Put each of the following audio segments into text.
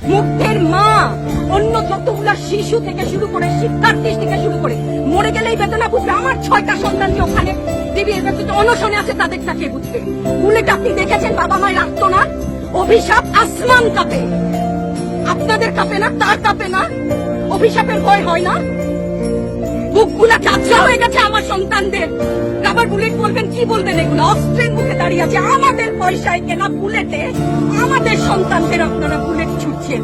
মুগ্ধের মা অন্য যতগুলা শিশু থেকে শুরু করে শিক্ষার্থী থেকে শুরু করে মরে গেলেই বেদনা বুঝবে। আমার 6টা সন্তান যে ওখানে দিদির অনশনে আছে তাদের তাকে বুঝবে। বুলেট আপনি দেখেছেন বাবা মায়ের আত্মনাদ, অভিশাপ আসমান কাঁপে। আপনাদের কাঁপে না? তার কাঁপে না? অভিশাপের ভয় হয় না? বুকগুলা কাঁচা হয়ে গেছে আমার সন্তানদের। রাবার বুলেট বলবেন, কি বলবেন? এগুলো অস্ত্রের মুখে দাঁড়িয়ে আছে। আমাদের পয়সায় কেনা বুলেটে আমাদের সন্তানদের আপনারা বুলেট ছুটছেন।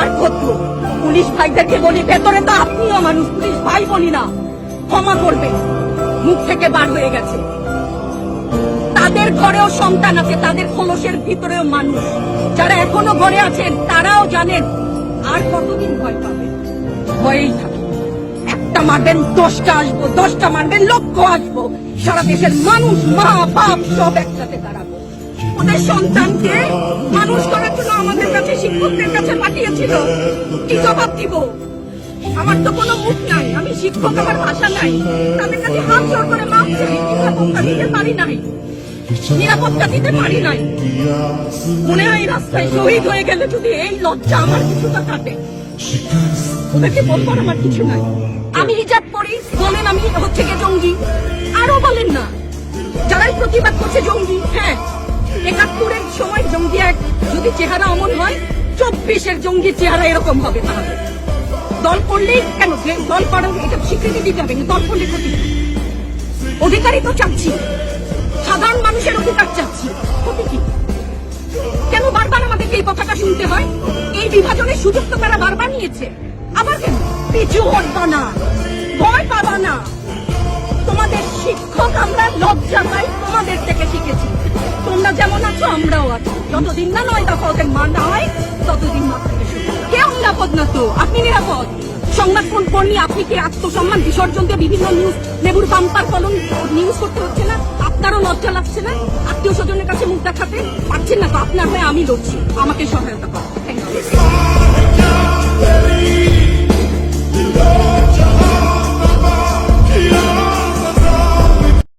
আর কত পুলিশ ভাইদেরকে বলি, ভেতরে তো আপনিও মানুষ, পুলিশ ভাই বলি না, ক্ষমা করবে, মুখ থেকে বার হয়ে গেছে। তাদের ঘরেও সন্তান আছে, তাদের খোলসের ভিতরেও মানুষ। যারা এখনো ঘরে আছেন তারাও জানেন আর কতদিন ভয় পাবে। ভয়েই থাকে। একটা মারবেন 10টা আসবো, 10টা মারবেন লক্ষ আসবো। সারা দেশের মানুষ, মা বাপ সব একসাথে দাঁড়াবো। ওদের সন্তানকে মানুষ করার জন্য আমাদের কাছে, শিক্ষকদের কাছে পাঠিয়েছিল। কি জবাব দিব? আমার তো কোনো মুখ নাই, আমি শিক্ষক, আমার ভাষা নাই। তাদের কাছে হাত জোর করে মাপ চাই। নিরাপত্তা দিতে পারি নাই, নিরাপত্তা দিতে পারি নাই। মনে হয় রাস্তায় শহীদ হয়ে গেলে যদি এই লজ্জা আমার কিছুটা কাটে। ওদেরকে বলবার আমার কিছু নাই। আমি হিজাব পরি বলেন আমি হচ্ছে গিয়ে জঙ্গি, আরো বলেন না যারাই প্রতিবাদ করছে জঙ্গি। হ্যাঁ, 71-এর সময় জঙ্গি এক যদি চেহারা অমন হয়, 24-এর জঙ্গি চেহারা এরকম হবে। তাহলে দল করলেই কেন দল করার এটা স্বীকৃতি দিতে হবে? দল করলে ক্ষতি, অধিকারই তো চাচ্ছি, সাধারণ মানুষের অধিকার চাচ্ছি, ক্ষতি কি? কেন বারবার আমাদেরকে এই কথাটা শুনতে হয়? এই বিভাজনের সুযোগ তো তারা বারবার নিয়েছে। আবার কেন? পিছু হটবা না, ভয় পাবা না। তোমাদের শিক্ষক আমরা লজ্জা পাই, তোমাদের থেকে শিখেছি। তোমরা যেমন আছো আমরাও আছি। যতদিন না 9 দফা ওদের মানা হয় ততদিন মা থেকে শুরু। কেউ নিরাপদ না তো, আপনি নিরাপদ। সংবাদ কর্মী আপনি কি আত্মসম্মান বিসর্জন দিয়ে বিভিন্ন নিউজ লেবুর বাম্পার কলম নিউজ করতে হচ্ছে না? আপনারও লজ্জা লাগছে না? আত্মীয় স্বজনের কাছে মুখ দেখাতে পারছেন না তো? আপনার হয়ে আমি লড়ছি, আমাকে সহায়তা করুন। Thank you.